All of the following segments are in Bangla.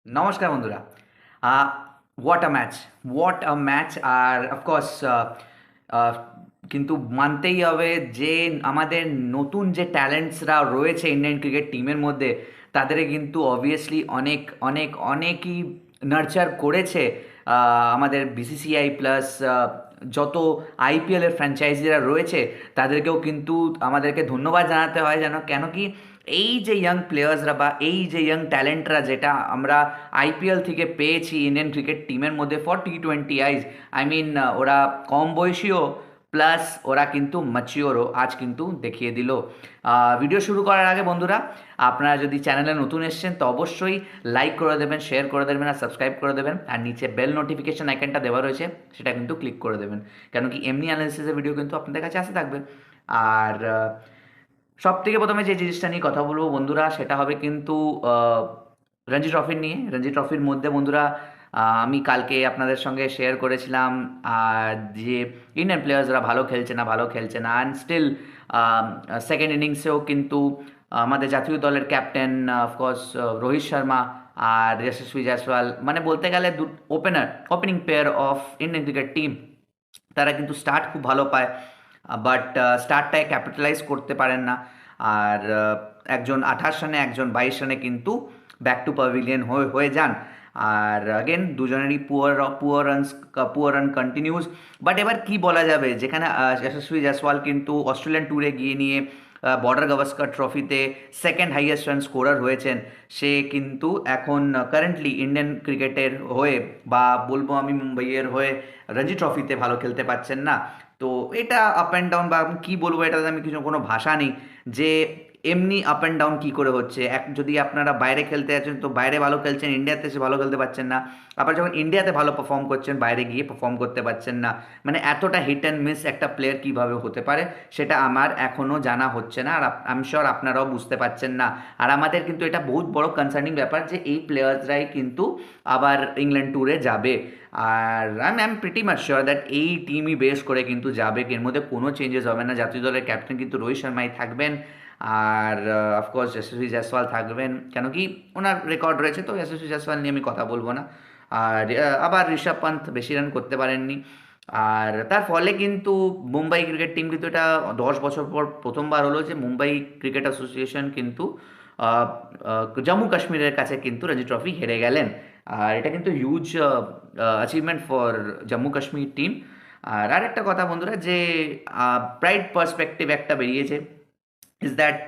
নমস্কার বন্ধুরা। What a match! What a match! আর অফকোর্স কিন্তু মানতেই হবে যে আমাদের নতুন যে ট্যালেন্টসরা রয়েছে ইন্ডিয়ান ক্রিকেট টিমের মধ্যে, তাদের কিন্তু অবভিয়াসলি অনেকই নার্চার করেছে আমাদের বিসিসিআই প্লাস যত আইপিএলের ফ্র্যাঞ্চাইজিরা রয়েছে, তাদেরকেও কিন্তু আমাদেরকে ধন্যবাদ জানাতে হয় যেন কেন কি এই যে ইয়াং প্লেয়ার্সরা বা এই যে ইয়াং ট্যালেন্টরা যেটা আমরা আইপিএল থেকে পেয়েছি ইন্ডিয়ান ক্রিকেট টিমের মধ্যে ফর টি20 আইজ, আই মিন ওরা কম বয়সীও প্লাস ওরা কিন্তু ম্যাচিওরও আজ কিন্তু দেখিয়ে দিল। ভিডিও শুরু করার আগে বন্ধুরা, আপনারা যদি চ্যানেলে নতুন এসেছেন তো অবশ্যই লাইক করে দেবেন, শেয়ার করে দেবেন আর সাবস্ক্রাইব করে দেবেন, আর নিচে বেল নোটিফিকেশন আইকনটা দেওয়া রয়েছে সেটা কিন্তু ক্লিক করে দেবেন, কেন কি এমনি অ্যানালিসিসের ভিডিও কিন্তু আপনাদের কাছে আসতে থাকবে। আর সব থেকে প্রথমে যে জিনিসটা নিয়ে কথা বলবো বন্ধুরা, সেটা হবে কিন্তু রঞ্জি ট্রফির নিয়ে। রঞ্জি ট্রফির মধ্যে বন্ধুরা, আমি কালকে আপনাদের সঙ্গে শেয়ার করেছিলাম যে ইন্ডিয়ান প্লেয়ার্সরা ভালো খেলছে না অ্যান্ড স্টিল সেকেন্ড ইনিংসেও কিন্তু আমাদের জাতীয় দলের ক্যাপ্টেন অফকোর্স রোহিত শর্মা আর যশস্বী জয়সওয়াল, মানে বলতে গেলে opening pair of Indian cricket team, তারা কিন্তু স্টার্ট খুব ভালো পায়, বাট স্টার্টটায় ক্যাপিটালাইজ করতে পারেন না। আর একজন 28 রানে, একজন 22 রানে কিন্তু ব্যাক টু প্যাভিলিয়ন হয়ে যান। আর অগেন দুজনেরই পুয়ার রান কন্টিনিউস। বাট এবার কি বলা যাবে, যেখানে যশস্বী জয়সওয়াল কিন্তু অস্ট্রেলিয়ান ট্যুরে গিয়ে নিয়ে বর্ডার গাভাস্কার ট্রফিতে সেকেন্ড হাইয়েস্ট রান স্কোরার হয়েছেন, সে কিন্তু এখন কারেন্টলি ইন্ডিয়ান ক্রিকেটের হয়ে বা বলবো আমি মুম্বাইয়ের হয়ে রঞ্জি ট্রফিতে ভালো খেলতে পারছেন না। তো এটা আপ অ্যান্ড ডাউন, বা আমি কী বলবো, এটাতে আমি কোনো ভাষা নেই যে এমনি আপ অ্যান্ড ডাউন কী করে হচ্ছে। যদি আপনারা বাইরে খেলতে আছেন তো বাইরে ভালো খেলছেন, ইন্ডিয়াতে এসে ভালো খেলতে পারছেন না, আবার যখন ইন্ডিয়াতে ভালো পারফর্ম করছেন বাইরে গিয়ে পারফর্ম করতে পারছেন না। মানে এতটা হিট অ্যান্ড মিস একটা প্লেয়ার কীভাবে হতে পারে সেটা আমার এখনও জানা হচ্ছে না, আর আই এম শিওর আপনারাও বুঝতে পারছেন না। আর আমাদের কিন্তু এটা বহুত বড় কনসার্নিং ব্যাপার যে এই প্লেয়ার্সরাই কিন্তু আবার ইংল্যান্ড ট্যুরে যাবে। আর I am pretty much sure that এই টিমই বেস করে কিন্তু যাবে, এর মধ্যে কোনো চেঞ্জেস হবে না। জাতীয় দলের ক্যাপ্টেন কিন্তু রোহিত শর্মাই থাকবেন, আর অফকোর্স যশস্বী জয়সওয়াল থাকবেন, কেন কি ওনার রেকর্ড রয়েছে, তো যশস্বী জয়সওয়াল নিয়ে আমি কথা বলবো না। আর আবার ঋষভ পান্ত বেশি রান করতে পারেননি, আর তার ফলে কিন্তু মুম্বাই ক্রিকেট টিম কিন্তু এটা 10 বছর পর প্রথমবার হলো যে মুম্বাই ক্রিকেট অ্যাসোসিয়েশন কিন্তু জম্মু কাশ্মীরের কাছে কিন্তু রঞ্জি ট্রফি হেরে গেলেন। আর এটা কিন্তু huge achievement for Jammu Kashmir team. আর আরেকটা কথা বন্ধুরা, যে প্রাইড পার্সপেক্টিভ একটা বেরিয়েছে, ইজ দ্যাট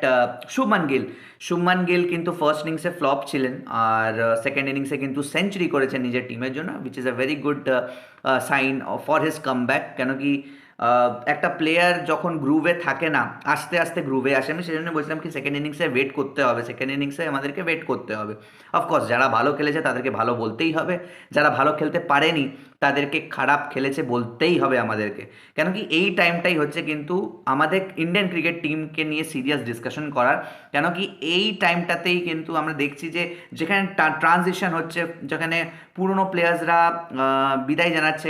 শুভমান গিল কিন্তু ফার্স্ট ইনিংসে ফ্লপ ছিলেন, আর সেকেন্ড ইনিংসে কিন্তু সেঞ্চুরি করেছেন নিজের টিমের জন্য, which is a very good sign for his comeback. কেন কি একটা প্লেয়ার যখন গ্রুভে থাকে না, আস্তে আস্তে গ্রুভে আসে। আমি সেজন্য বলছিলাম কি সেকেন্ড ইনিংসে ওয়েট করতে হবে, সেকেন্ড ইনিংসে আমাদেরকে ওয়েট করতে হবে। অফকোর্স যারা ভালো খেলেছে তাদেরকে ভালো বলতেই হবে, যারা ভালো খেলতে পারেনি তাদেরকে খারাপ খেলেছে বলতেই হবে আমাদেরকে। কেন কি এই টাইমটাই হচ্ছে কিন্তু আমাদের ইন্ডিয়ান ক্রিকেট টিমকে নিয়ে সিরিয়াস ডিসকাশন করার। কেন কি এই টাইমটাতেই কিন্তু আমরা দেখছি যে যেখানে ট্রানজিশন হচ্ছে, যেখানে পুরনো প্লেয়ার্সরা বিদায় জানাচ্ছে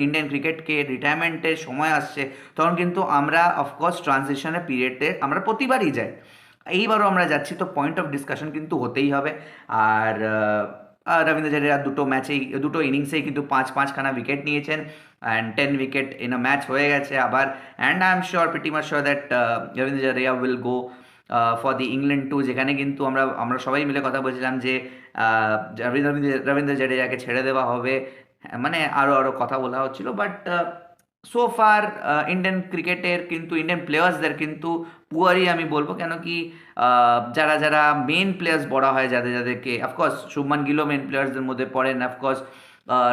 ইন্ডিয়ান ক্রিকেটকে, রিটায়ারমেন্টের সময় আসছে, তখন কিন্তু আমরা অফকোর্স ট্রানজিশনের পিরিয়ডে আমরা প্রতিবারই যাই, এইবারও আমরা যাচ্ছি। তো পয়েন্ট অফ ডিসকাশন কিন্তু হতেই হবে। আর রবীন্দ্র জাদেজা দুটো ইনিংসেই কিন্তু পাঁচ পাঁচখানা উইকেট নিয়েছেন, and 10 wicket in a match হয়ে গেছে আবার। And I am sure, pretty much sure that Ravindra Jadeja will go for the England tour, যেখানে কিন্তু আমরা সবাই মিলে কথা বলছিলাম যে রবীন্দ্র জাদেজাকে ছেড়ে দেওয়া হবে, মানে আরও কথা বলা হচ্ছিল। বাট সো ফার ইন্ডিয়ান ক্রিকেটের কিন্তু ইন্ডিয়ান প্লেয়ার্সদের কিন্তু পুয়ারই আমি বলবো। কেন কি যারা যারা মেন প্লেয়ার্স বলা হয়, যাদেরকে অফকোর্স শুভমান গিলও মেন প্লেয়ার্সদের মধ্যে পড়েন, অফকোর্স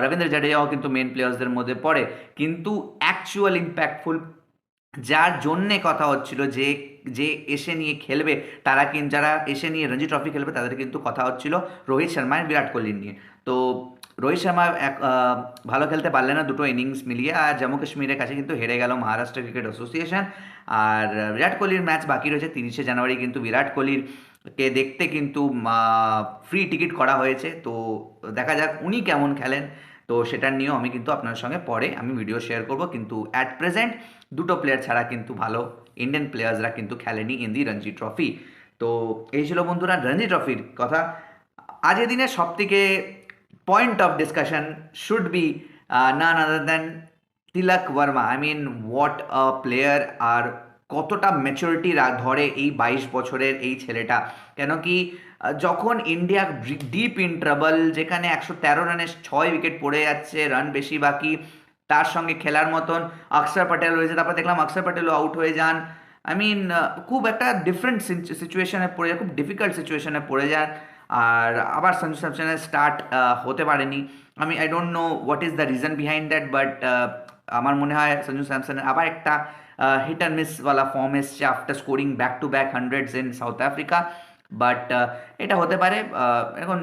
রবীন্দ্র জাডেজাও কিন্তু মেন প্লেয়ার্সদের মধ্যে পড়ে, কিন্তু অ্যাকচুয়াল ইম্প্যাক্টফুল যার জন্যে কথা হচ্ছিল যে যে এসে নিয়ে খেলবে, যারা এসে নিয়ে রঞ্জি ট্রফি খেলবে, তাদের কিন্তু কথা হচ্ছিল রোহিত শর্মা বিরাট কোহলির নিয়ে। তো রোহিত শর্মা ভালো খেলতে পারলে না দুটো ইনিংস মিলিয়ে, আর জম্মু কাশ্মীরের কাছে কিন্তু হেরে গেল মহারাষ্ট্র ক্রিকেট অ্যাসোসিয়েশন। আর বিরাট কোহলির ম্যাচ বাকি রয়েছে 30শে জানুয়ারি, কিন্তু বিরাট কোহলির কে দেখতে কিন্তু ফ্রি টিকিট করা হয়েছে, তো দেখা যাক উনি কেমন খেলেন। তো সেটার নিয়েও আমি কিন্তু আপনার সঙ্গে পরে আমি ভিডিও শেয়ার করব, কিন্তু অ্যাট প্রেজেন্ট দুটো প্লেয়ার ছাড়া কিন্তু ভালো ইন্ডিয়ান প্লেয়ার্সরা কিন্তু খেলেনি ইন দি রঞ্জি ট্রফি। তো এই ছিল বন্ধুরা রঞ্জি ট্রফির কথা। আজকের দিনের সব থেকে point of discussion should be none other than Tilak Varma. I mean what a player, আর কতটা ম্যাচুরিটি ধরে এই 22 বছরের এই ছেলেটা। কেন কি যখন ইন্ডিয়া ডিপ ইন ট্রাবল, যেখানে 113 রানে 6 উইকেট পড়ে যাচ্ছে, রান বেশি বাকি, তার সঙ্গে খেলার মতন অক্ষর প্যাটেল রয়েছে, তারপর দেখলাম অক্ষর প্যাটেলও আউট হয়ে যান। আই মিন খুব একটা ডিফারেন্ট সিচুয়েশনে পড়ে যায়, খুব ডিফিকাল্ট সিচুয়েশনে পড়ে যান। আর আবার সঞ্জু স্যামসনের স্টার্ট হতে পারেনি। আমি I don't know what is the reason behind that, but আমার মনে হয় সঞ্জু স্যামসনের আবার একটা হিট অ্যান্ড মিসওয়ালা ফর্ম এসছে after scoring back to back hundreds in south Africa. But এটা হতে পারে। এখন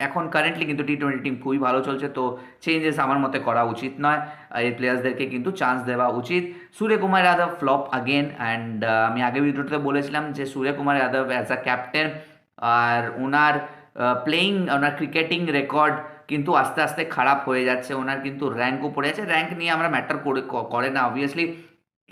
এখন কারেন্টলি কিন্তু টি-20 টিম খুবই ভালো চলছে, তো চেঞ্জেস আমার মতে করা উচিত নয়। এই প্লেয়ার্সদেরকে কিন্তু চান্স দেওয়া উচিত। Suryakumar Yadav flop again, and আমি আগে ভিডিওতে বলেছিলাম যে Suryakumar Yadav as a captain আর ওনার প্লেয়িং, ওনার ক্রিকেটিং রেকর্ড কিন্তু আস্তে আস্তে খারাপ হয়ে যাচ্ছে। ওনার কিন্তু র্যাঙ্কও পড়ে যাচ্ছে। র্যাঙ্ক নিয়ে আমরা ম্যাটার করে না অবভিয়াসলি,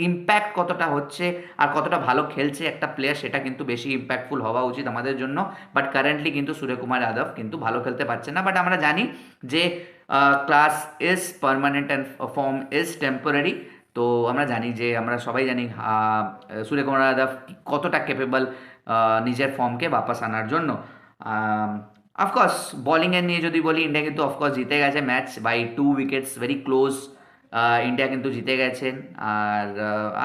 ইম্প্যাক্ট কতটা হচ্ছে আর কতটা ভালো খেলছে একটা প্লেয়ার, সেটা কিন্তু বেশি ইম্প্যাক্টফুল হওয়া উচিত আমাদের জন্য। বাট কারেন্টলি কিন্তু সূর্যকুমার যাদব কিন্তু ভালো খেলতে পারছে না। বাট আমরা জানি যে class is permanent and form is temporary. তো আমরা জানি যে, আমরা সবাই জানি সূর্যকুমার যাদব কতটা ক্যাপেবল নিজের ফর্মকে বাপাস আনার জন্য। অফকোর্স বোলিংয়ের নিয়ে যদি বলি, ইন্ডিয়া কিন্তু অফকোর্স জিতে গেছে match by 2 wickets, very close. India কিন্তু জিতে গেছেন। আর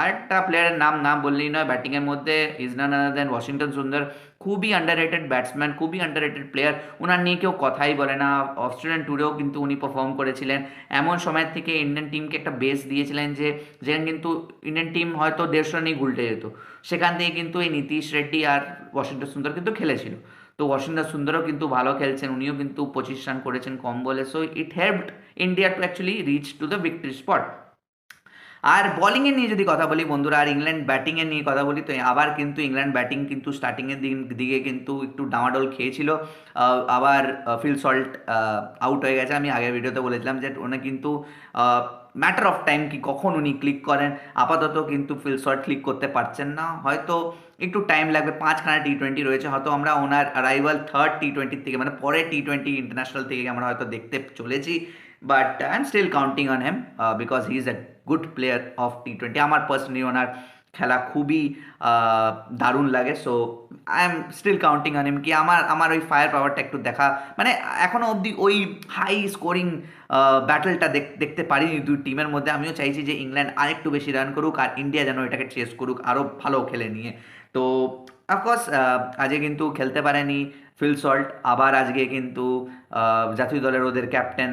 আরেকটা প্লেয়ারের নাম বললেই নয়, ব্যাটিংয়ের মধ্যে is none other then Washington সুন্দর। খুবই আন্ডাররেটেড ব্যাটসম্যান, খুবই আন্ডাররেটেড প্লেয়ার। ওনার নিয়ে কেউ কথাই বলে না। অস্ট্রেলিয়ান ট্যুরেও কিন্তু উনি পারফর্ম করেছিলেন। এমন সময় থেকে ইন্ডিয়ান টিমকে একটা বেস দিয়েছিলেন যে, যেখানে কিন্তু ইন্ডিয়ান টিম হয়তো 150 রানেই গুলটে যেত। সেখান থেকে কিন্তু এই নীতিশ রেড্ডি আর ওয়াশিংটন সুন্দর কিন্তু খেলেছিল। তো ওয়াশিংটন সুন্দরও কিন্তু ভালো খেলছেন, উনিও কিন্তু 25 রান করেছেন কম বলে। So it helped India to actually reach to the victory spot. আর বোলিংয়ের নিয়ে যদি কথা বলি বন্ধুরা, আর ইংল্যান্ড ব্যাটিংয়ের নিয়ে কথা বলি, তো আবার কিন্তু ইংল্যান্ড ব্যাটিং কিন্তু স্টার্টিংয়ের দিকে কিন্তু একটু ডামাডোল খেয়েছিল। আবার ফিল সল্ট আউট হয়ে গেছে। আমি আগের ভিডিওতে বলেছিলাম যে উনি কিন্তু ম্যাটার অফ টাইম কি কখন উনি ক্লিক করেন। আপাতত কিন্তু ফিল সল্ট ক্লিক করতে পারছেন না, হয়তো একটু টাইম লাগবে। 5খানা টি-20 রয়েছে, হয়তো আমরা ওনার অ্যারাইভাল থার্ড টি-20 থেকে, মানে পরে টি-20 ইন্টারন্যাশনাল থেকে আমরা হয়তো দেখতে চলেছি। But I am still counting on him because he is a good player of টি-20। আমার পার্সোনালি ওনার খেলা খুবই দারুণ লাগে। So I am still counting on him. কি আমার ওই ফায়ার পাওয়ারটা একটু দেখা, মানে এখনও অবধি ওই হাই স্কোরিং ব্যাটলটা দেখতে পারিনি দুই টিমের মধ্যে। আমিও চাইছি যে ইংল্যান্ড আরেকটু বেশি রান করুক আর ইন্ডিয়া যেন এটাকে চেস করুক আরও ভালো খেলে নিয়ে। তো অফকোর্স আজকে কিন্তু খেলতে পারেনি ফিল সল্ট। আবার আজকে কিন্তু জাতীয় দলের ওদের ক্যাপ্টেন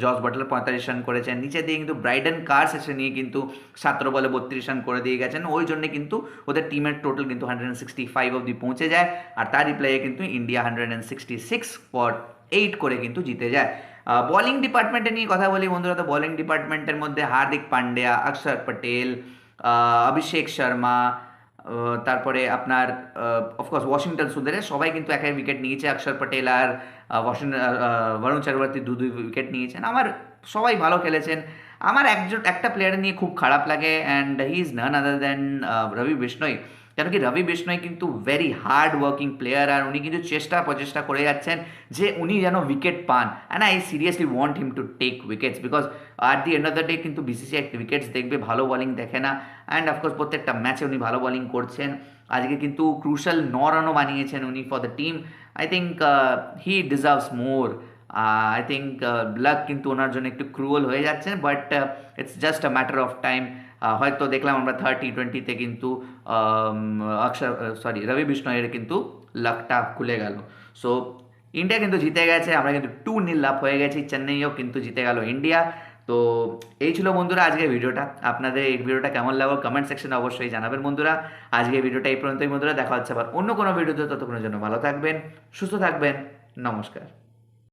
জস বাটলার 45 রান করেছেন। নিচে দিয়ে কিন্তু ব্রাইডেন কার্স এসে নিয়ে কিন্তু 17 বলে 32 রান করে দিয়ে গেছেন। ওই জন্যে কিন্তু ওদের টিমের টোটাল কিন্তু 165 অবধি পৌঁছে যায়। আর তার রিপ্লাইয়ে কিন্তু ইন্ডিয়া 166 ফর 8 করে কিন্তু জিতে যায়। বলিং ডিপার্টমেন্টে নিয়ে কথা বলি বন্ধুরা, তো বলিং ডিপার্টমেন্টের মধ্যে হার্দিক পান্ডিয়া, অক্ষর পটেল, অভিষেক শর্মা, তারপরে আপনার অফকোর্স ওয়াশিংটন সুন্দরের সবাই কিন্তু এক এক উইকেট নিয়েছে। অক্ষর পটেল আর বরুণ চক্রবর্তী 2 উইকেট নিয়েছেন। আমার সবাই ভালো খেলেছেন। আমার একটা প্লেয়ার নিয়ে খুব খারাপ লাগে, and he is none other than Ravi Bishnoi. কেন কি রবি বিষ্ণয় কিন্তু ভেরি হার্ড ওয়ার্কিং প্লেয়ার, আর উনি কিন্তু প্রচেষ্টা করে যাচ্ছেন যে উনি যেন উইকেট পান। And I seriously want him to take wickets, because at the end of the day কিন্তু বিসিসিআই উইকেটস দেখবে, ভালো বলিং দেখে না। অ্যান্ড অফকোর্স প্রত্যেকটা ম্যাচে উনি ভালো বলিং করছেন। আজকে কিন্তু ক্রুশাল 9 রানও বানিয়েছেন উনি for the team. I think he deserves more. I think lakh কিন্তু ওনার জন্য একটু ক্রুয়েল হয়ে যাচ্ছে, but it's just a matter of time. হয়তো দেখলাম আমরা থার্ড টি-20তে কিন্তু রবি বিষ্ণয়ের কিন্তু লাকটা খুলে গেল। সো ইন্ডিয়া কিন্তু জিতে গেছে, আমরা কিন্তু 2-0 আপ হয়ে গেছি। চেন্নাইও কিন্তু জিতে গেল ইন্ডিয়া। তো এই ছিল বন্ধুরা আজকের ভিডিওটা। আপনাদের এই ভিডিওটা কেমন লাগলো কমেন্ট সেকশনে অবশ্যই জানাবেন বন্ধুরা। আজকের ভিডিওটা এই পর্যন্তই বন্ধুরা, দেখা হচ্ছে আবার অন্য কোনো ভিডিওতে। ততক্ষণের জন্য ভালো থাকবেন, সুস্থ থাকবেন, নমস্কার।